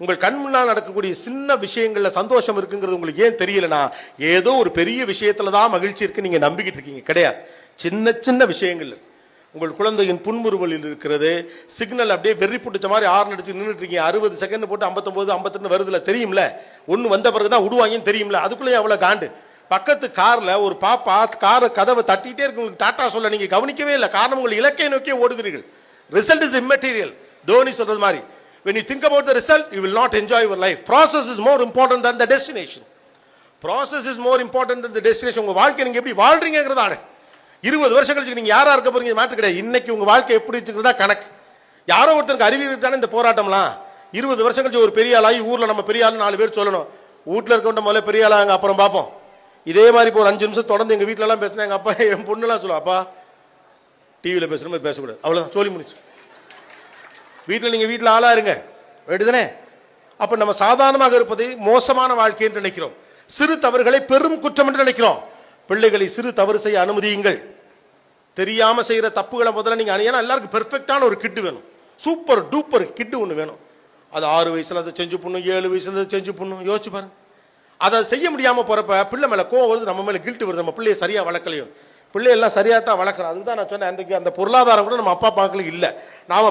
உங்கள் கண் முன்னால் நடக்கக்கூடிய சின்ன விஷயங்கள்ல சந்தோஷம் இருக்குங்கிறது உங்களுக்கு ஏன் தெரியலனா, ஏதோ ஒரு பெரிய விஷயத்துல தான் மகிழ்ச்சி இருக்கு நீங்க நம்பிக்கிட்டு இருக்கீங்க. கிடையாது, சின்ன சின்ன விஷயங்கள். உங்கள் குழந்தையின் புன்முறுவலில் இருக்கிறது. சிக்னல் அப்படியே வெறி புடிச்ச மாதிரி ஆர்ன் அடிச்சு நின்றுட்டு இருக்கீங்க. 60 செகண்ட் போட்டு 59 52 வருதுல, தெரியும்ல. ஒன்று வந்த பிறகுதான் விடுவாங்கன்னு தெரியும்ல. அதுக்குள்ளேயே அவ்வளவு காண்டு. பக்கத்து கார்ல ஒரு பாப்பா காரை கதவை தட்டிட்டே இருக்கு. உங்களுக்கு டாட்டா சொல்ல நீங்க கவனிக்கவே இல்லை. காரணம், உங்கள் இலக்கை நோக்கியே ஓடுகிறீர்கள். Result is immaterial. தோனி சொல்றது மாதிரி, when you think about the result, you will not enjoy your life. Process is more important than the destination. Process is more important than the destination. உங்க வாழ்க்கை நீங்க எப்படி வாழ்றீங்கிறதானே. 20 வருஷம் கழிச்சு நீங்க யாரா இருக்க போறீங்க மாற்று கிடையாது. இன்னைக்கு உங்க வாழ்க்கை எப்படி இருக்குறதா கணக்கு. யாரோ ஒருத்தருக்கு அறிவு தானே இந்த போராட்டம்லாம். 20 வருஷம் கழிச்சு ஒரு பெரிய ஆளாகி ஊர்ல நம்ம பெரிய ஆளு 4 பேர் சொல்லணும். வீட்டில் இருக்கவங்க முதல்ல பெரிய ஆளாங்க, அப்புறம் பார்ப்போம். இதே மாதிரி இப்போ ஒரு 5 நிமிஷம் தொடர்ந்து எங்க வீட்டில எல்லாம் பேசினா எங்க அப்பா என் பொண்ணுலாம் சொல்லுவா, அப்பா டிவியில் பேசுற மாதிரி பேசக்கூடாது, அவ்வளவுதான், சொல்லி முடிச்சு. வீட்டில் நீங்க வீட்டில் ஆளா இருங்க, வேண்டுதானே. அப்ப நம்ம சாதாரணமாக இருப்பதை மோசமான வாழ்க்கை என்று நினைக்கிறோம். சிறு தவறுகளை பெரும் குற்றம் என்று நினைக்கிறோம். பிள்ளைகளை சிறு தவறு செய்ய அனுமதியுங்கள். தெரியாம செய்யற தப்புகளை முதல்ல நீங்க, ஏன்னா எல்லாருக்கும் பெர்ஃபெக்டான ஒரு கிட்டு வேணும். சூப்பர் டூப்பர் கிட்டு ஒன்று வேணும். அது 6 வயசுல அதை செஞ்சு பண்ணும், 7 வயசுல அதை செஞ்சு பண்ணும். யோசிச்சு பாருங்க. அதை செய்ய முடியாம போறப்ப பிள்ளை மேல கோவம் வருது, நம்ம மேல கில்ட்டு வருது. நம்ம பிள்ளைய சரியா வளர்க்கலையும். பிள்ளை எல்லாம் சரியா தான் வளர்க்குறோம். அதுதான் நான் சொன்னேன், அந்த பொருளாதாரம் கூட நம்ம அப்பா அம்மாக்களுக்கு இல்லை. நாம